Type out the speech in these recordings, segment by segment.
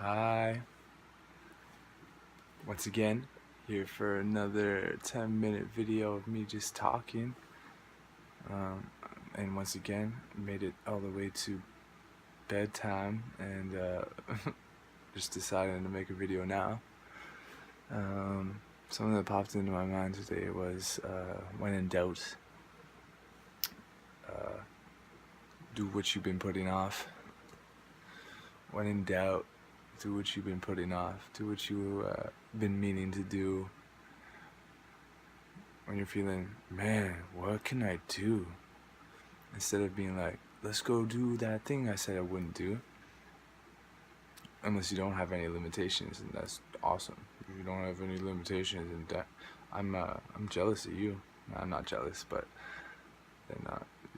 Hi, once again, here for another 10-minute video of me just talking. Um, and once again, made it all the way to bedtime and just decided to make a video now. Something that popped into my mind today was when in doubt, do what you've been putting off. When in doubt, do what you've been putting off. Do what you've been meaning to do. When you're feeling, man, what can I do? Instead of being like, let's go do that thing I said I wouldn't do. Unless you don't have any limitations, and that's awesome. If you don't have any limitations, and I'm jealous of you. I'm not jealous, but then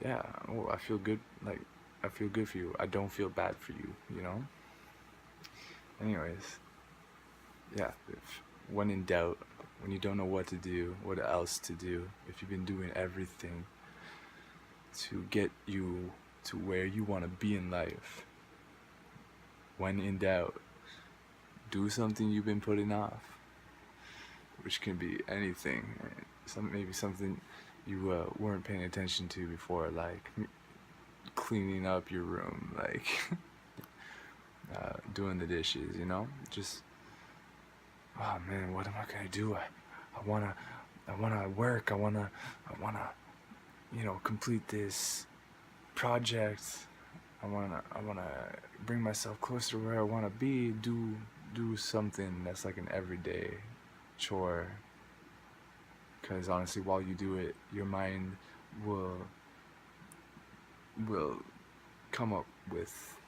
yeah, I feel good. Like, I feel good for you. I don't feel bad for you. You know. Anyways, yeah. When in doubt, when you don't know what to do, what else to do, if you've been doing everything to get you to where you want to be in life, when in doubt, do something you've been putting off, which can be anything. Maybe something you weren't paying attention to before, like cleaning up your room, like doing the dishes, you know? Just, oh man, what am I gonna do? I wanna work. I wanna, complete this project. I wanna bring myself closer to where I wanna be. Do something that's like an everyday chore. Because honestly, while you do it, your mind will come up with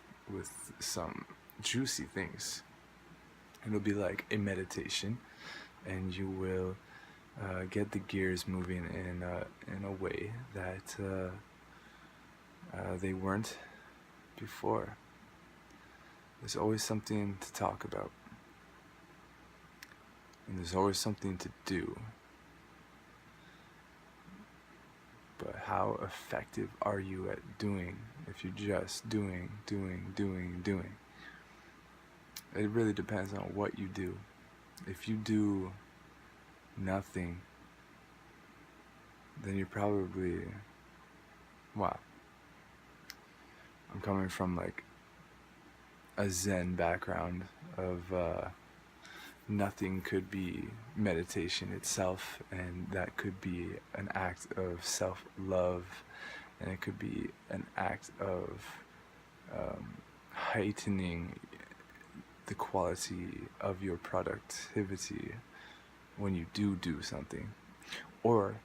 some juicy things. It'll be like a meditation, and you will get the gears moving in a way that they weren't before. There's always something to talk about, and there's always something to do. But how effective are you at doing if you're just doing? It really depends on what you do. If you do nothing, then you're probably, wow. I'm coming from like a Zen background of nothing could be meditation itself, and that could be an act of self-love, and it could be an act of heightening the quality of your productivity when you do something. Or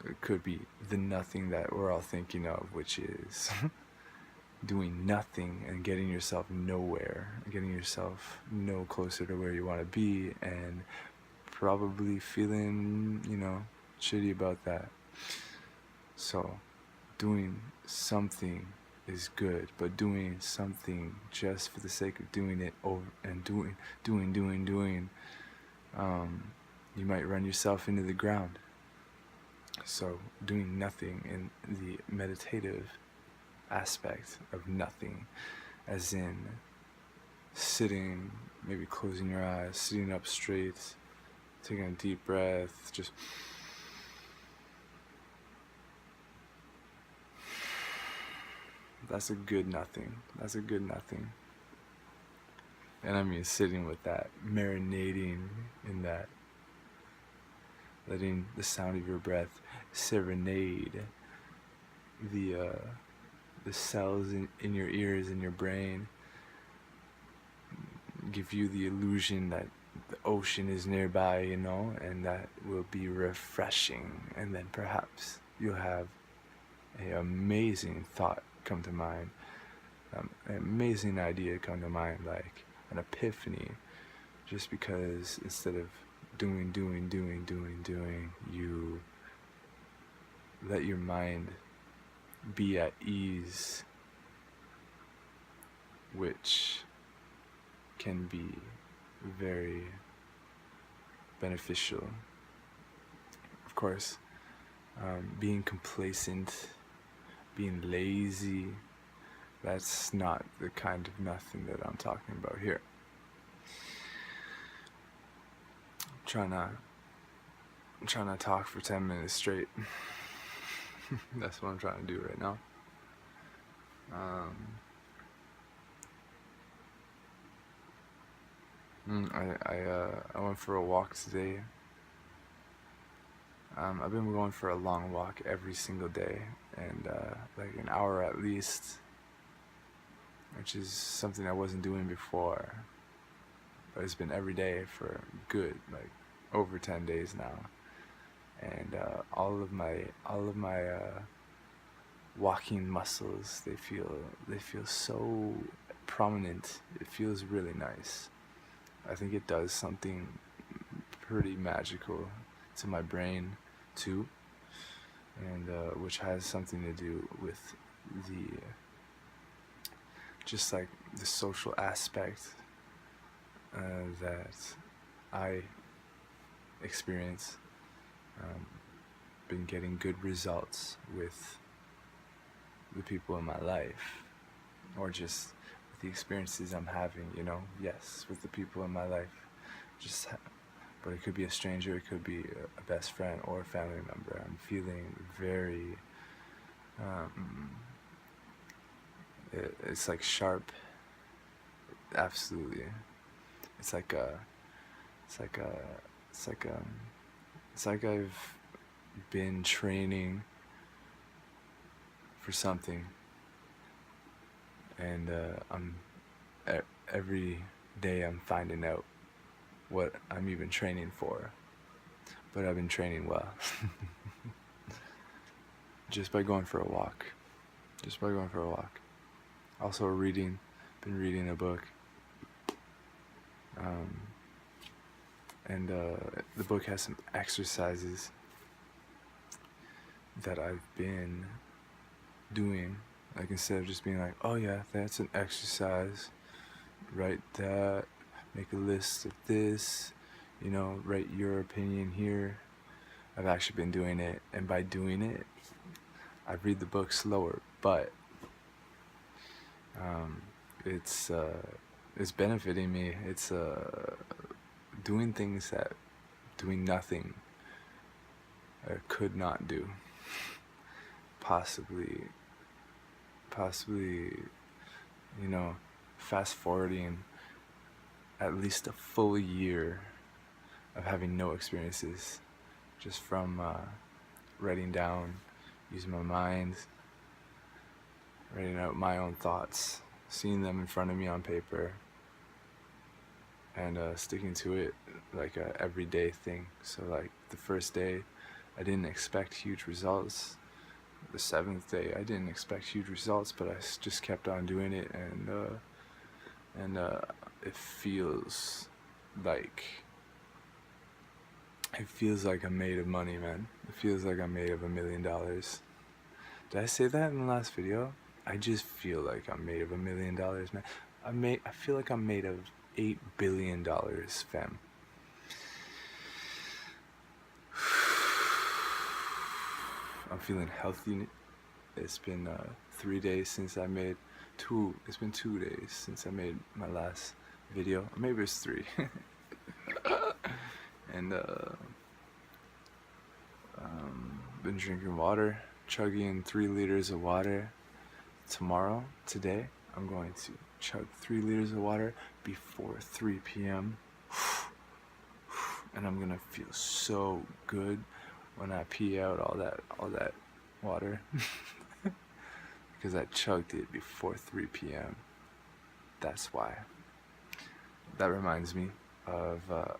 it could be the nothing that we're all thinking of, which is doing nothing and getting yourself nowhere, getting yourself no closer to where you want to be, and probably feeling, shitty about that. So, doing something is good, but doing something just for the sake of doing it over and doing, you might run yourself into the ground. So, doing nothing in the meditative aspect of nothing, as in sitting, maybe closing your eyes, sitting up straight, taking a deep breath, just that's a good nothing. That's a good nothing. And I mean sitting with that, marinating in that, letting the sound of your breath serenade the cells in your ears and your brain, give you the illusion that the ocean is nearby, and that will be refreshing. And then perhaps you'll have an amazing thought come to mind, an amazing idea come to mind, like an epiphany, just because instead of doing, you let your mind be at ease, which can be very beneficial. Of course, being complacent, being lazy, that's not the kind of nothing that I'm talking about here. trying to talk for 10 minutes straight. That's what I'm trying to do right now. I went for a walk today. I've been going for a long walk every single day, and like an hour at least, which is something I wasn't doing before. But it's been every day for good, like over 10 days now, and all of my walking muscles, they feel so prominent. It feels really nice. I think it does something pretty magical to my brain too, and which has something to do with the just like the social aspect that I experience. Been getting good results with the people in my life, or just with the experiences I'm having, you know. Yes, with the people in my life, but it could be a stranger, it could be a best friend or a family member. I'm feeling very it's like sharp. Absolutely. It's like I've been training for something, and every day I'm finding out what I'm even training for. But I've been training well. Just by going for a walk. Also been reading a book. And the book has some exercises that I've been doing. Like, instead of just being like, oh yeah, that's an exercise, write that, make a list of this, you know, write your opinion here. I've actually been doing it, and by doing it, I read the book slower, but it's benefiting me. It's doing things that doing nothing could not do. Possibly, you know, fast forwarding at least a full year of having no experiences, just from writing down, using my mind, writing out my own thoughts, seeing them in front of me on paper, and sticking to it like a everyday thing. So like the first day, I didn't expect huge results. The 7th day, I didn't expect huge results, but I just kept on doing it, and it feels like I'm made of money, man. It feels like I'm made of $1 million. Did I say that in the last video? I just feel like I'm made of $1 million, man. I feel like I'm made of $8 billion, fam. I'm feeling healthy. It's been 3 days since I made it's been 2 days since I made my last video. Or maybe it's 3. And been drinking water, chugging 3 liters of water. Today, I'm going to chug 3 liters of water before 3 p.m. And I'm gonna feel so good when I pee out all that water. Because I chugged it before 3 p.m. That's why. That reminds me of a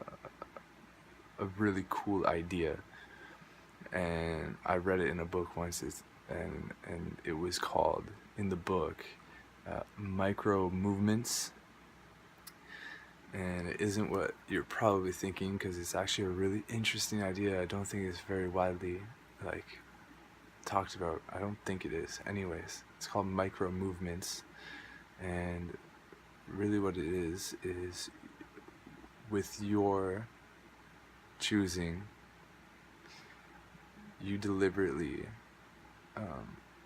really cool idea, and I read it in a book once, and it was called, in the book, Micro Movements. And it isn't what you're probably thinking, because it's actually a really interesting idea. I don't think it's very widely talked about. I don't think it is. Anyways, it's called Micro Movements, and really what it is with your choosing, you deliberately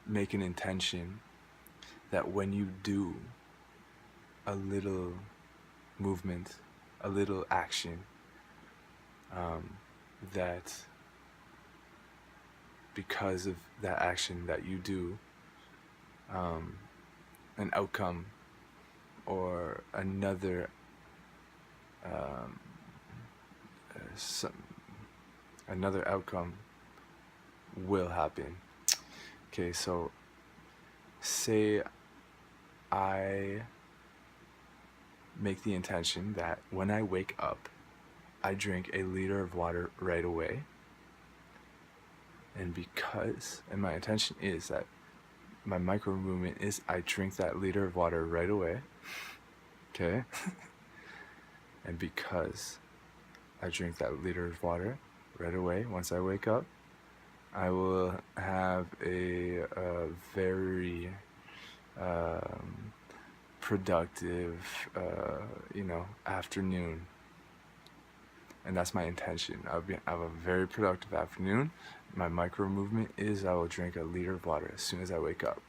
make an intention that when you do a little movement, a little action, that because of that action that you do, an outcome or another um, some, another outcome will happen. Okay, so say I make the intention that when I wake up, I drink a liter of water right away. And my intention is that my micro movement is I drink that liter of water right away. Okay? And because I drink that liter of water right away once I wake up, I will have a very productive, afternoon. And that's my intention. I have a very productive afternoon. My micro movement is I will drink a liter of water as soon as I wake up.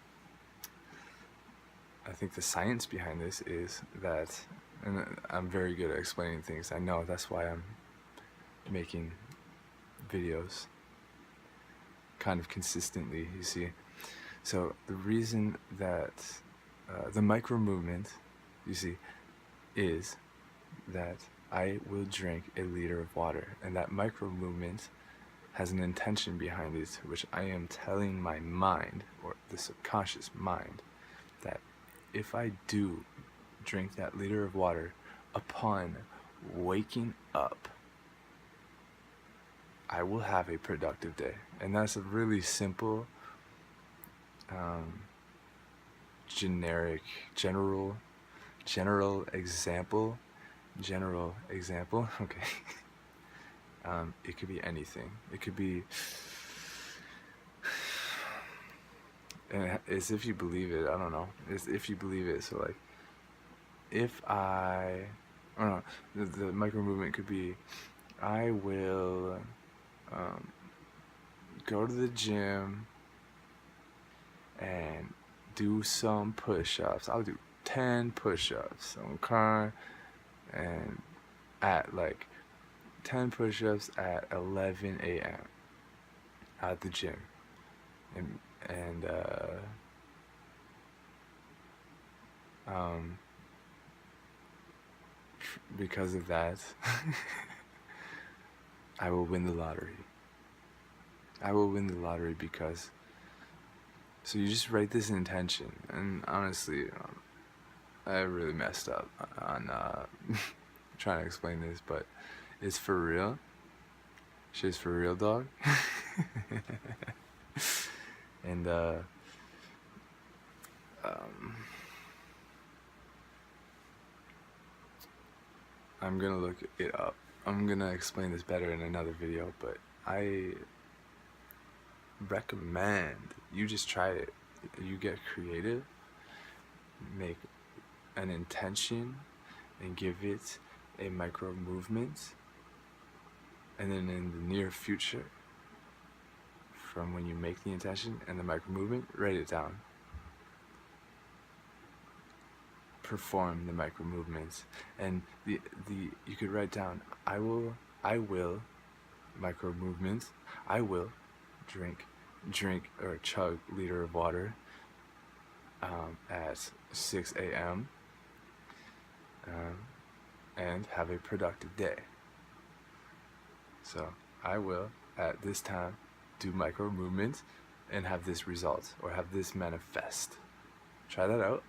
I think the science behind this is that, and I'm very good at explaining things. I know that's why I'm making videos kind of consistently, you see. So the reason that the micro movement, you see, is that I will drink a liter of water, and that micro movement has an intention behind it, which I am telling my mind, or the subconscious mind, that if I do drink that liter of water upon waking up, I will have a productive day. And that's a really simple, general example. Okay. It could be anything. It could be, and as if you believe it. I don't know. As if you believe it. So like, if I don't know, the micro movement could be, I will go to the gym and do some push-ups. I'll do 10 push-ups. Okay, and at like 10 push-ups at 11 a.m. at the gym, and because of that, I will win the lottery. I will win the lottery because. So you just write this intention, and honestly, I really messed up on trying to explain this, but it's for real. Shit's for real, dog. And I'm gonna look it up. I'm gonna explain this better in another video, but I recommend you just try it. You get creative, make an intention, and give it a micro movement, and then in the near future, from when you make the intention and the micro movement, write it down. Perform the micro movements, and the you could write down, I will micro movements. I will drink or chug liter of water at 6 a.m. And have a productive day. So I will at this time do micro movements and have this result, or have this manifest. Try that out.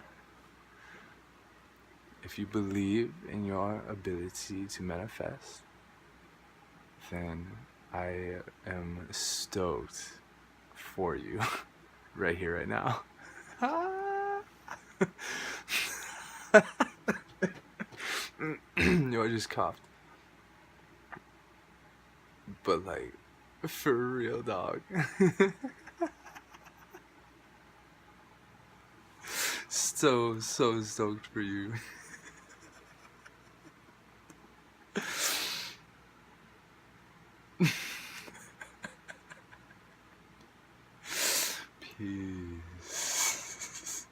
If you believe in your ability to manifest, then I am stoked for you right here, right now. Yo, I just coughed. But like, for real, dog. So stoked for you. Peace.